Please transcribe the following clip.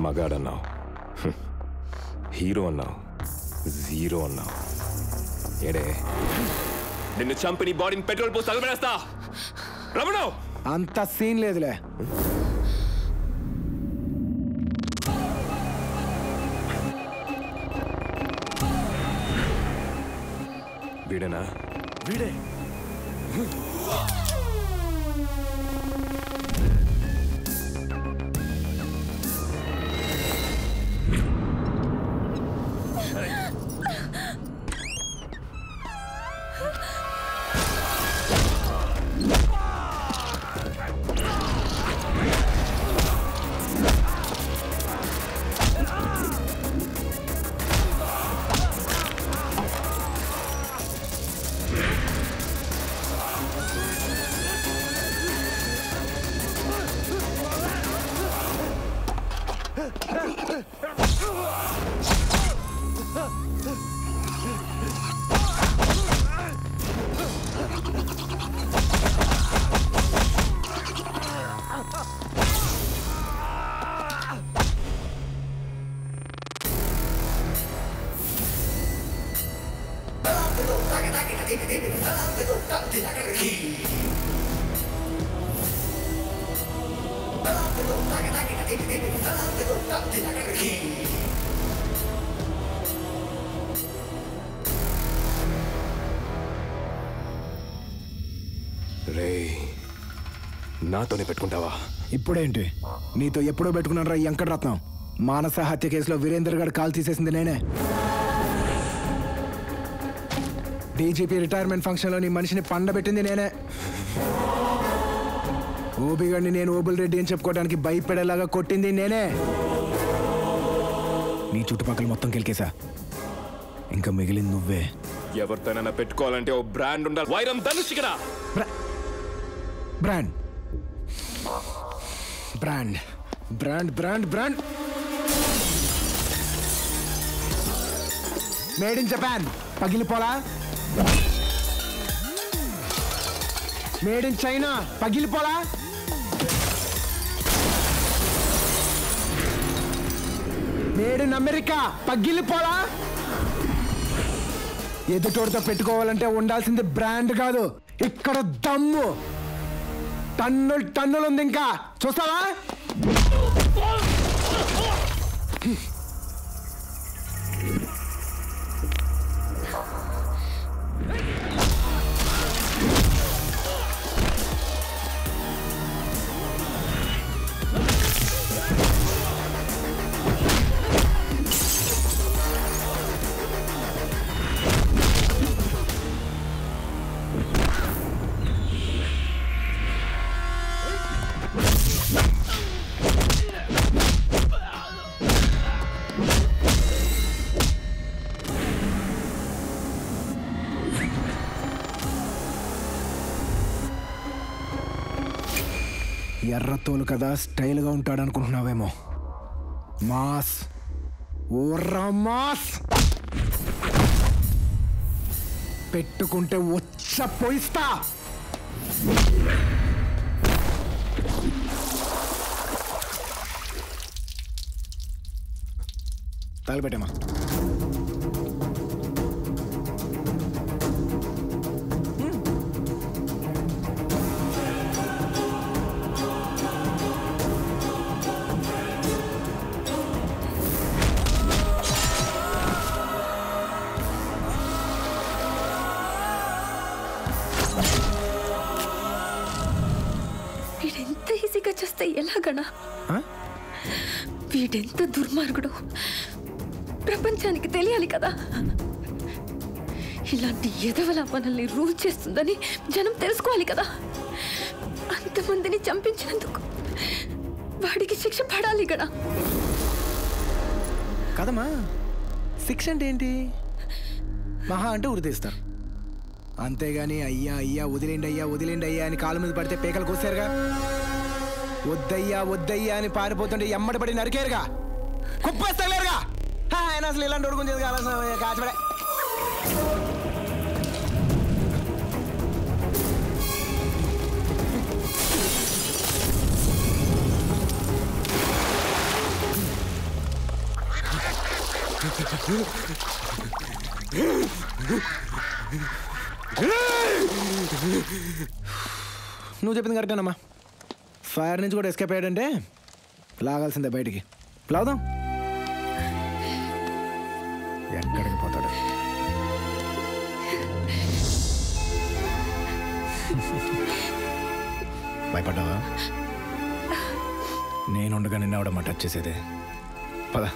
మగాడన్నావు, hero అన్నావు, zero అన్నావు. ఏడే నిన్ను చంపి నీ బాడీని పెట్రోల్ పోసి తగలబడేస్తా. రమణ అంత సీన్ లేదులే. వీడేనా? వీడే. రే నాతోనే పెట్టుకుంటావా? ఇప్పుడేంటి? నీతో ఎప్పుడో పెట్టుకున్నాను రా వెంకటరత్నం. మానస హత్య కేసులో వీరేందర్ గారు కాల్ తీసేసింది నేనే. డీజీపీ రిటైర్మెంట్ ఫంక్షన్లో నీ మనిషిని పండబెట్టింది నేనే. ఓబిగాడిని నేను ఓబుల్ రెడ్డి అని చెప్పుకోవడానికి భయపడేలాగా కొట్టింది నేనే. నీ చుట్టుపక్కల మొత్తం కెలికేసా. ఇంకా మిగిలింది నువ్వే. ఎవరితోనైనా పెట్టుకోవాలంటే ఓ బ్రాండ్ ఉండాలి. వైరం ధనుష్ కదా. Brand brand brand brand brand made in Japan పగిలిపోలా. మేడ్ ఇన్ చైనా పగిలిపోలా. మేడ్ ఇన్ అమెరికా పగిలిపోలా. ఎదుటోడితో పెట్టుకోవాలంటే ఉండాల్సింది బ్రాండ్ కాదు, ఇక్కడ దమ్ము. టన్నులు టన్నులు ఉంది. ఇంకా చూస్తావా? ఎర్రతోలు కదా స్టైల్గా ఉంటాడు అనుకుంటున్నావేమో. మాస్ ఓర్రా మాస్ పెట్టుకుంటే వచ్చ పోయిస్తా. తలపెట్టమా. చేస్తే ఎలాగనా? వీడెంత దుర్మార్గుడు ప్రపంచానికి తెలియాలి కదా. ఇలాంటి ఎదవల మనల్ని రూల్ చేస్తుందని జనం తెలుసుకోవాలి కదా. అంతమందిని చంపించినందుకు వాడికి శిక్ష పడాలి కదా. కదమ్మా, శిక్ష అంటే ఏంటి? మహా అంటే ఉరితీస్తారు, అంతేగాని అయ్యా అయ్యా వదిలేండి అయ్యా వదిలేండి అయ్యా అని కాళ్ళ మీద పడితే పేకలు కోసారుగా. వద్దయ్యా వద్దయ్యా అని పారిపోతుంటే ఎమ్మడి పడి నరికేరుగా, కుప్పేస్తలేరుగా. ఆయన అసలు ఇలాంటి ఉడుకుంది కాచబడే. నువ్వు చెప్పింది కరెక్టేనమ్మా. ఫైర్ నుంచి కూడా ఎస్కేప్ అయ్యాడంటే లాగాల్సిందే బయటికి. లాగుదాం. ఎక్కడికి పోతాడు? భయపడ్డావా? నేనుండగా నిన్న అవడమ్మా టచ్ చేసేదే. పద.